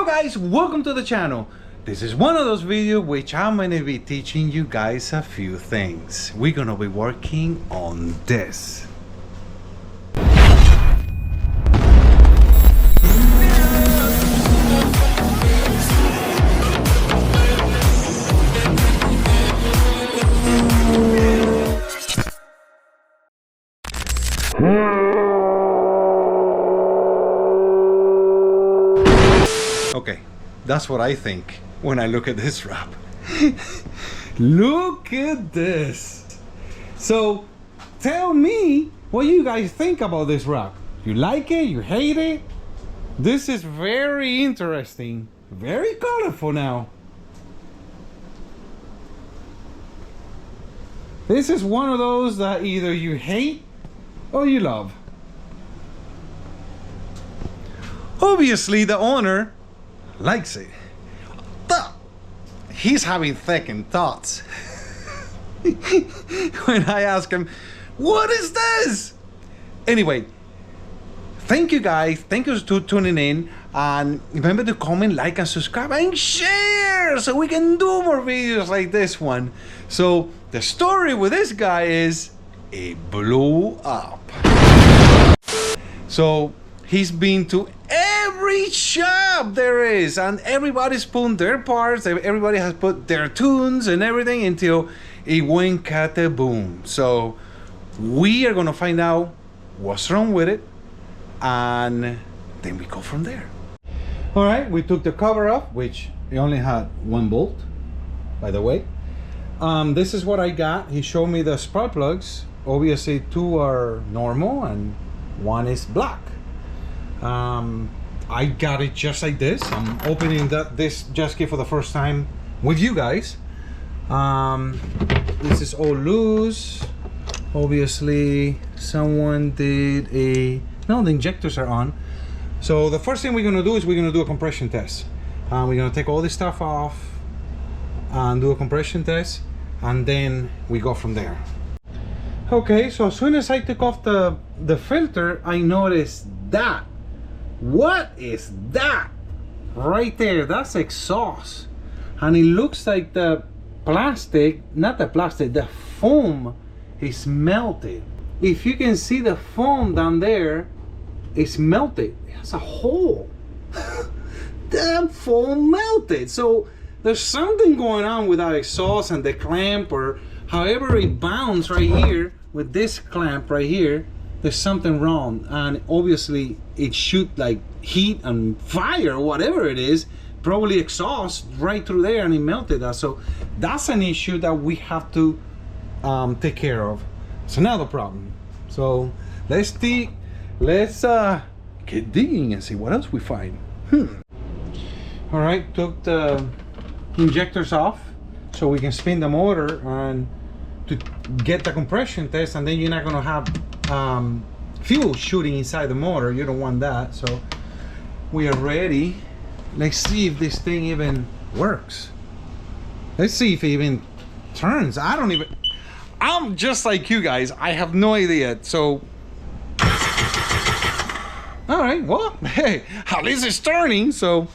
guys, welcome to the channel. This is one of those videos which I'm going to be teaching you guys a few things. We're going to be working on this. Okay, that's what I think when I look at this wrap. Look at this. So tell me what you guys think about this wrap. You like it? You hate it? This is very interesting, very colorful now. This is one of those that either you hate or you love. Obviously the owner likes it, but he's having second thoughts. When I ask him, what is this? Anyway, thank you guys, thank you for tuning in, and remember to comment, like, and subscribe and share so we can do more videos like this one. So the story with this guy is it blew up. So he's been to every shop there is, and everybody's put their parts, everybody has put their tunes and everything until it went boom. So we are gonna find out what's wrong with it, and then we go from there. All right, we took the cover off, which it only had one bolt, by the way. This is what I got. He showed me the spark plugs. Obviously two are normal and one is black. I got it just like this. I'm opening this jetski for the first time with you guys. This is all loose. Obviously someone did no, the injectors are on. So the first thing we're gonna do is we're gonna do a compression test. We're gonna take all this stuff off and do a compression test, and then we go from there. Okay, so as soon as I took off the filter, I noticed that. What is that? Right there, that's exhaust. And it looks like the plastic, not the plastic, the foam is melted. If you can see the foam down there, it's melted. It has a hole. The foam melted. So there's something going on with that exhaust and the clamp, or however it bounds right here with this clamp right here. There's something wrong, and obviously it shoot like heat and fire or whatever it is, probably exhaust right through there, and it melted that. So that's an issue that we have to take care of. It's another problem. So let's get digging and see what else we find. All right, took the injectors off so we can spin the motor and to get the compression test, and then you're not gonna have fuel shooting inside the motor. You don't want that. So we are ready. Let's see if this thing even works. Let's see if it even turns. I'm just like you guys, I have no idea. So all right, well, hey, at least it's turning. So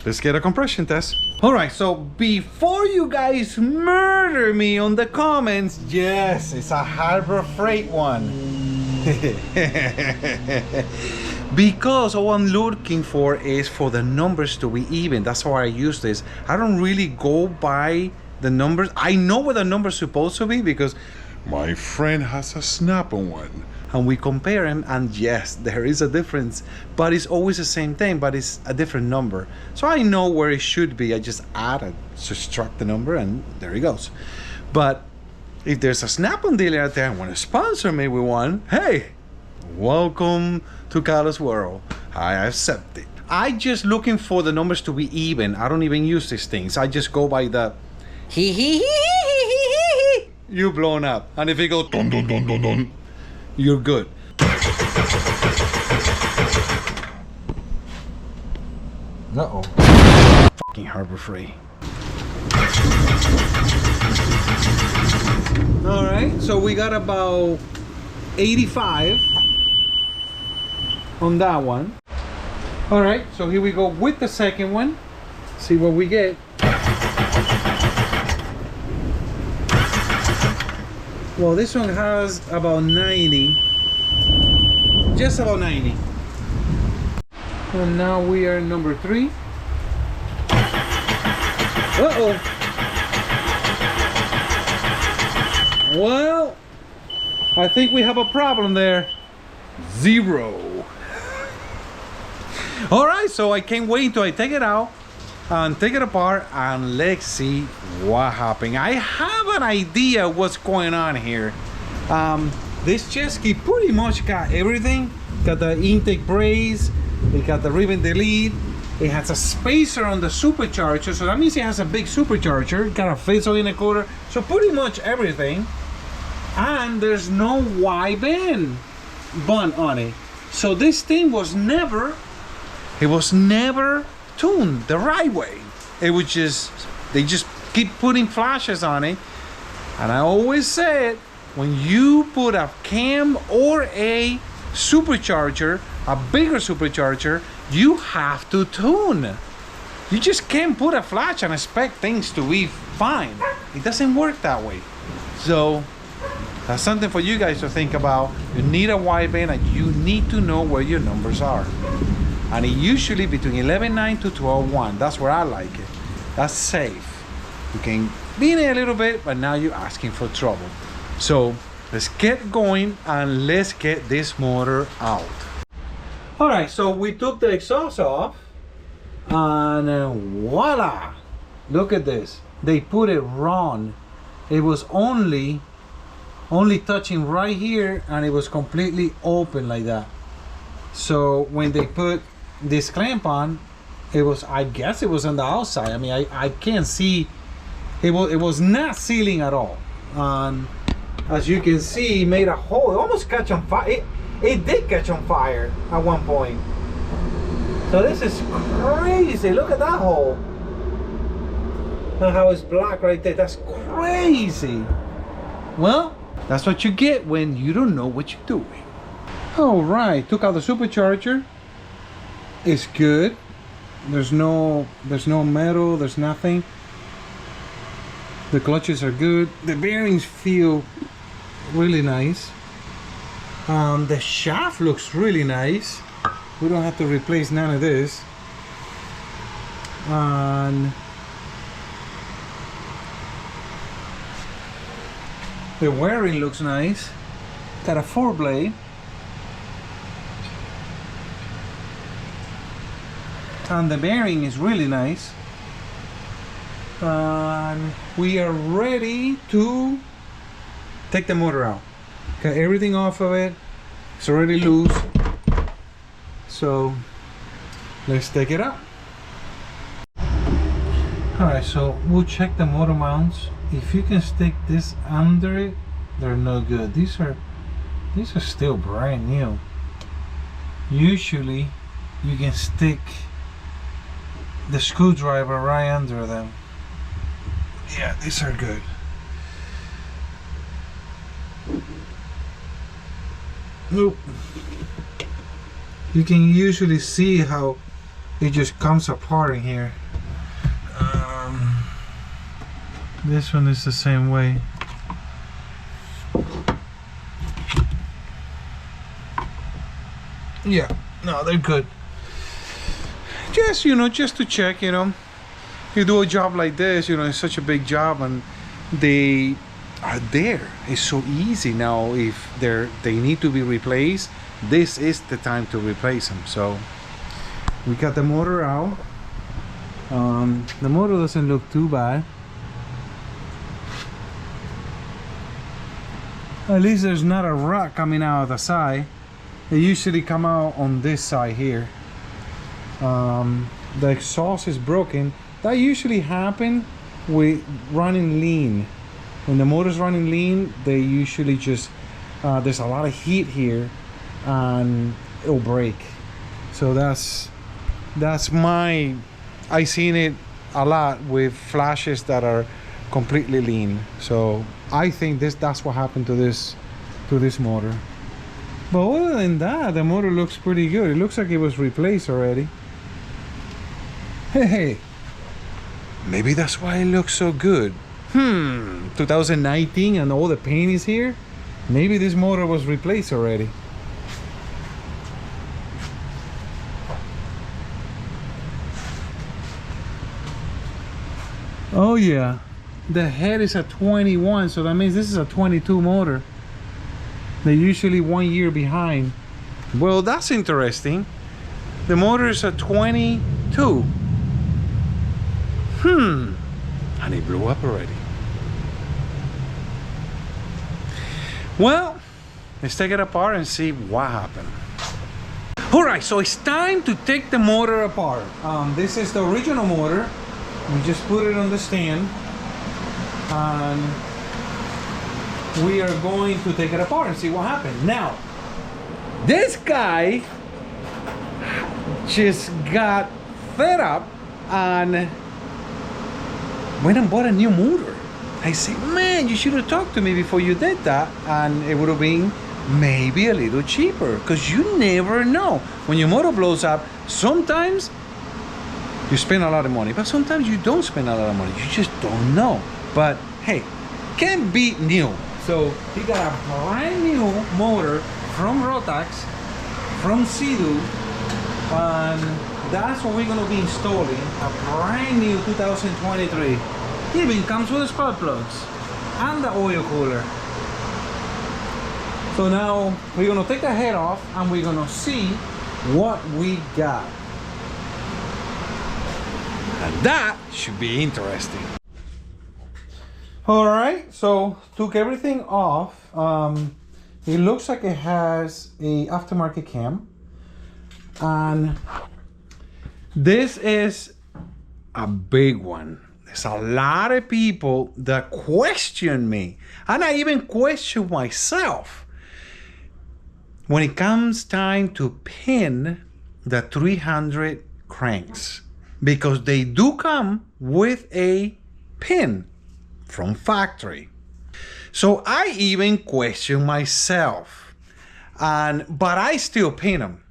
let's get a compression test. All right, so before you guys murder me on the comments, yes, it's a Harbor Freight one. Because all I'm looking for is for the numbers to be even. That's why I use this. I don't really go by the numbers. I know what the number's supposed to be because my friend has a snap-on one. And we compare them, and yes, there is a difference, but it's always the same thing, but it's a different number. So I know where it should be. I just add and subtract the number, and there it goes. But if there's a snap-on dealer out there and want to sponsor me with one, hey, welcome to Calas world. I accept it. I just looking for the numbers to be even. I don't even use these things. I just go by the you blown up, and if it goes dun dun dun dun dun, you're good. Uh-oh. Fucking Harbor Freight. All right, so we got about 85 on that one. All right, so here we go with the second one. See what we get. Well, this one has about 90, just about 90. And now we are number 3. Uh-oh. Well, I think we have a problem there. 0. All right, so I can't wait until I take it out and take it apart and let's see what happened. I have an idea what's going on here. This jet ski pretty much got everything. Got the intake brace, it got the ribbon delete, it has a spacer on the supercharger, so that means it has a big supercharger, got a fizzle in the quarter, so pretty much everything. And there's no Y band on it. So this thing was never tuned the right way. It was just, they just keep putting flashes on it. And I always said, when you put a cam or a supercharger, a bigger supercharger, you have to tune. You just can't put a flash and expect things to be fine. It doesn't work that way. So that's something for you guys to think about. You need a wideband and you need to know where your numbers are. And it usually between 11.9 to 12.1. That's where I like it. That's safe. You can be in it a little bit, but now you're asking for trouble. So let's get going and let's get this motor out. All right, so we took the exhaust off and voila. Look at this. They put it wrong. It was only touching right here and it was completely open like that. So when they put this clamp on, it was, I guess it was on the outside. I mean, I can't see, it was not sealing at all. And as you can see, it made a hole. It almost catch on fire. It did catch on fire at one point. So this is crazy. Look at that hole. And how it's black right there. That's crazy. Well, that's what you get when you don't know what you're doing. All right, took out the supercharger. It's good. There's no metal, there's nothing. The clutches are good. The bearings feel really nice. The shaft looks really nice. We don't have to replace none of this. And the wiring looks nice. Got a 4-blade. And the bearing is really nice. And we are ready to take the motor out. Got everything off of it. It's already loose. So let's take it out. Alright, so we'll check the motor mounts. If you can stick this under it, they're no good. These are still brand new. Usually you can stick the screwdriver right under them. Yeah, these are good. Nope. You can usually see how it just comes apart in here. This one is the same way. Yeah, no, they're good. Just, just to check, you do a job like this, it's such a big job and they are there. It's so easy now. If they need to be replaced, this is the time to replace them. So we got the motor out. The motor doesn't look too bad. At least there's not a rut coming out of the side. They usually come out on this side here. The exhaust is broken. That usually happens with running lean. When the motor's running lean, they usually just there's a lot of heat here and it'll break. So that's I seen it a lot with flashes that are completely lean. So I think that's what happened to this motor. But other than that, the motor looks pretty good. It looks like it was replaced already. Hey, maybe that's why it looks so good. 2019 and all the paint is here. Maybe this motor was replaced already. Oh yeah, the head is a 21, so that means this is a 22 motor. They're usually 1 year behind. Well, that's interesting. The motor is a 22. And it blew up already. Well, let's take it apart and see what happened. All right, so it's time to take the motor apart. This is the original motor. We just put it on the stand. And we are going to take it apart and see what happened. Now, this guy just got fed up and went and bought a new motor. I say, man, you should have talked to me before you did that, and it would have been maybe a little cheaper, because you never know. When your motor blows up, sometimes you spend a lot of money, but sometimes you don't spend a lot of money. You just don't know. But hey, can't beat new. So he got a brand new motor from Rotax, from SeaDoo, and that's what we're gonna be installing. A brand new 2023. Even comes with the spark plugs and the oil cooler. So now we're gonna take the head off and we're gonna see what we got. And that should be interesting. All right, so took everything off. It looks like it has a aftermarket cam, and this is a big one. There's a lot of people that question me, and I even question myself when it comes time to pin the 300 cranks, because they do come with a pin from factory. So I even question myself, but I still pin them,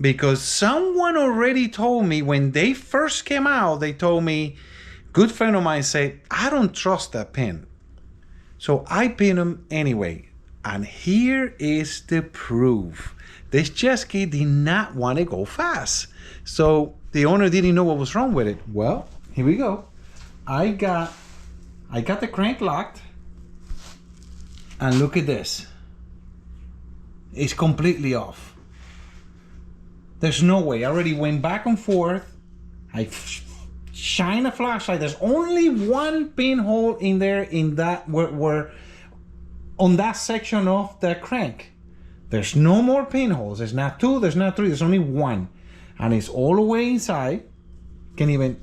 because someone already told me when they first came out, they told me, good friend of mine said, I don't trust that pin. So I pin them anyway. And here is the proof. This jetski did not want to go fast. So the owner didn't know what was wrong with it. Well, here we go. I got the crank locked. And look at this. It's completely off. There's no way. I already went back and forth. I shine a flashlight. There's only one pinhole in there, in that where on that section of the crank. There's no more pinholes. There's not two, there's not three, there's only one. And it's all the way inside. Can't even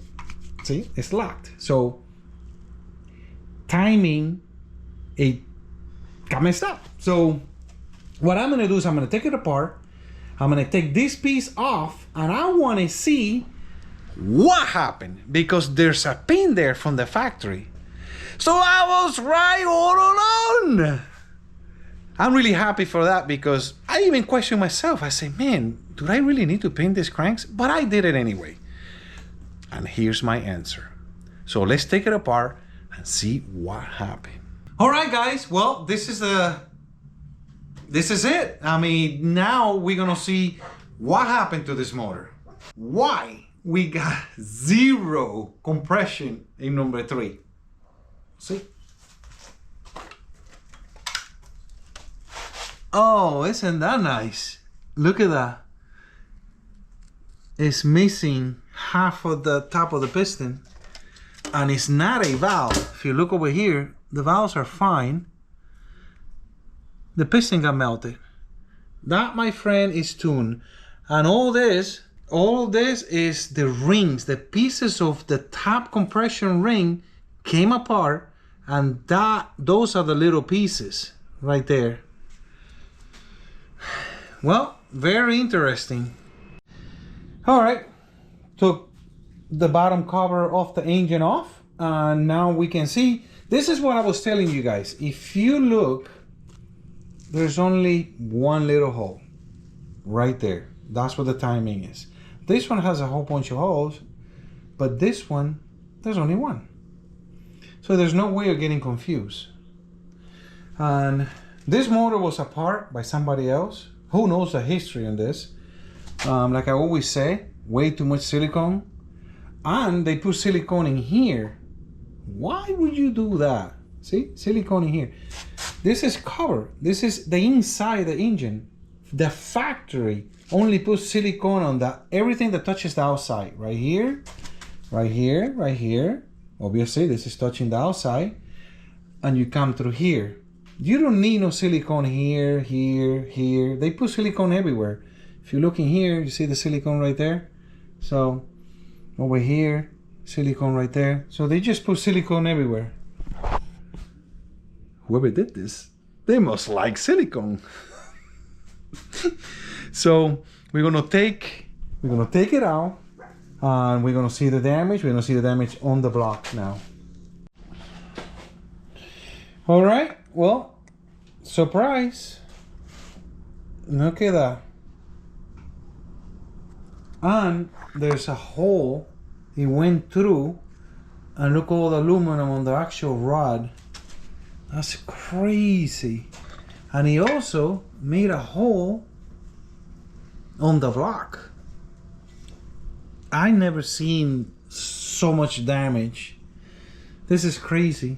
see, it's locked. So timing, it got messed up. So what I'm gonna do is I'm gonna take it apart. I'm gonna take this piece off, and I wanna see what happened, because there's a pin there from the factory. So I was right all along. I'm really happy for that, because I even questioned myself. I say, man, do I really need to pin these cranks? But I did it anyway. And here's my answer. So let's take it apart and see what happened. All right, guys. Well, this is it. I mean, now we're gonna see what happened to this motor. Why we got zero compression in number 3. See? Oh, isn't that nice? Look at that. It's missing half of the top of the piston, and it's not a valve. If you look over here, the valves are fine. The piston got melted. That, my friend, is tuned. And all this is the rings, the pieces of the top compression ring came apart, and those are the little pieces right there. Well, very interesting. All right, took the bottom cover of the engine off, and now we can see. This is what I was telling you guys. If you look, there's only one little hole. right there. That's what the timing is. This one has a whole bunch of holes, but this one, there's only one. So there's no way of getting confused. And this motor was apart by somebody else. Who knows the history on this? Like I always say, way too much silicone. And they put silicone in here. Why would you do that? See, silicone in here. This is covered. This is the inside the engine. The factory only puts silicone on that. Everything that touches the outside. Right here, right here, right here. Obviously, this is touching the outside. And you come through here. You don't need no silicone here, here, here. They put silicone everywhere. If you look in here, you see the silicone right there. So over here, silicone right there. So they just put silicone everywhere. Whoever did this, they must like silicone. So we're gonna take it out, and we're gonna see the damage. We're gonna see the damage on the block now. All right. Well, surprise. Look at that. And there's a hole it went through, and look all the aluminum on the actual rod. That's crazy. And he also made a hole on the block. I never seen so much damage. This is crazy.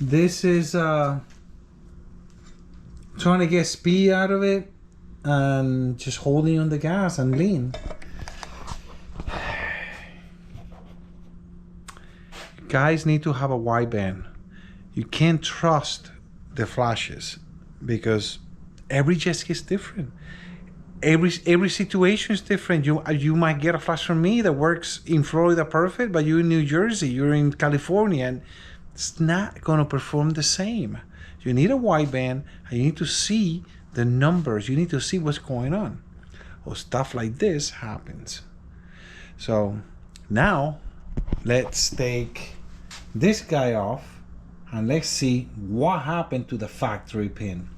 This is trying to get speed out of it and just holding on the gas and lean. Guys need to have a wideband. You can't trust the flashes because every jet ski is different. Every situation is different. You might get a flash from me that works in Florida perfect, but you're in New Jersey, you're in California, and it's not gonna perform the same. You need a wideband, and you need to see the numbers. You need to see what's going on. Well, stuff like this happens. So now let's take this guy off and let's see what happened to the factory pin.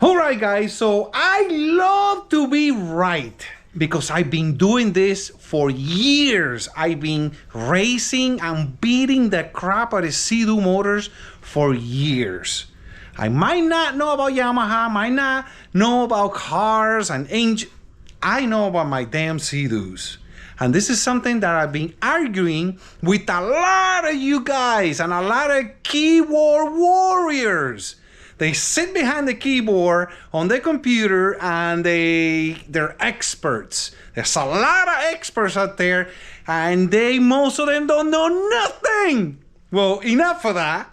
All right, guys, so I love to be right because I've been doing this for years. I've been racing and beating the crap out of SeaDoo motors for years. I might not know about Yamaha, might not know about cars and engine. I know about my damn SeaDoos. And this is something that I've been arguing with a lot of you guys and a lot of keyboard warriors. They sit behind the keyboard on the computer and they're experts. There's a lot of experts out there and most of them don't know nothing. Well, enough of that.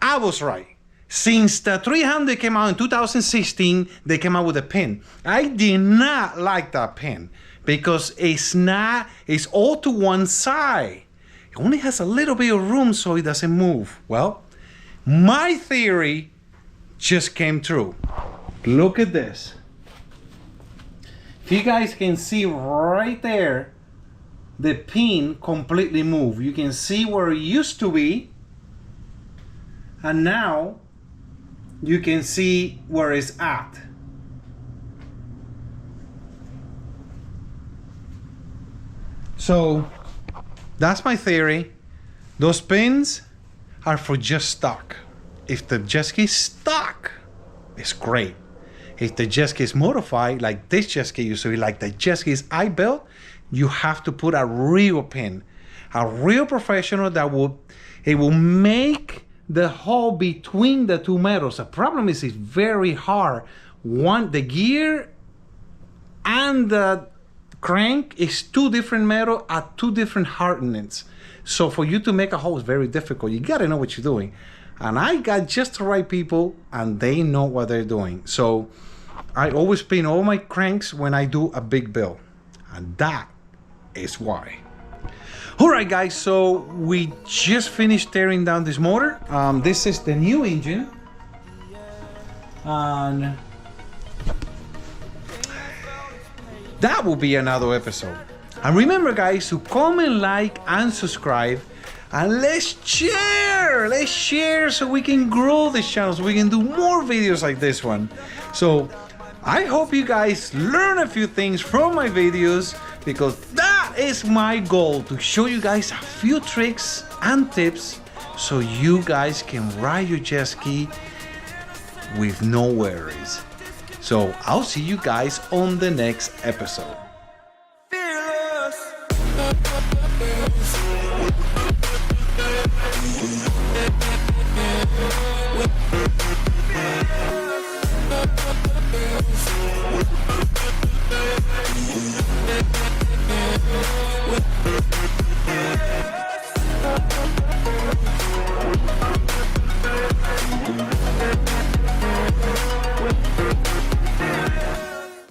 I was right. Since the 300 came out in 2016, they came out with a pin. I did not like that pin because it's all to one side. It only has a little bit of room so it doesn't move. Well, my theory just came true. Look at this. If you guys can see right there, the pin completely moved. You can see where it used to be, and now you can see where it's at. So that's my theory. Those pins are for just stock. If the jet ski is stock, it's great. If the jet ski is modified, like this jet ski used to be, like the jet skis I built, you have to put a real pin, a real professional that will make the hole between the two metals. The problem is it's very hard. The gear and the crank is two different metal at two different hardness. So for you to make a hole is very difficult. You gotta know what you're doing. And I got just the right people and they know what they're doing. So I always pin all my cranks when I do a big build. And that is why. All right, guys, so we just finished tearing down this motor. This is the new engine. And that will be another episode. And remember, guys, to comment, like, and subscribe. And let's share so we can grow this channel, so we can do more videos like this one. So I hope you guys learn a few things from my videos, because that is my goal, to show you guys a few tricks and tips so you guys can ride your jet ski with no worries. So I'll see you guys on the next episode.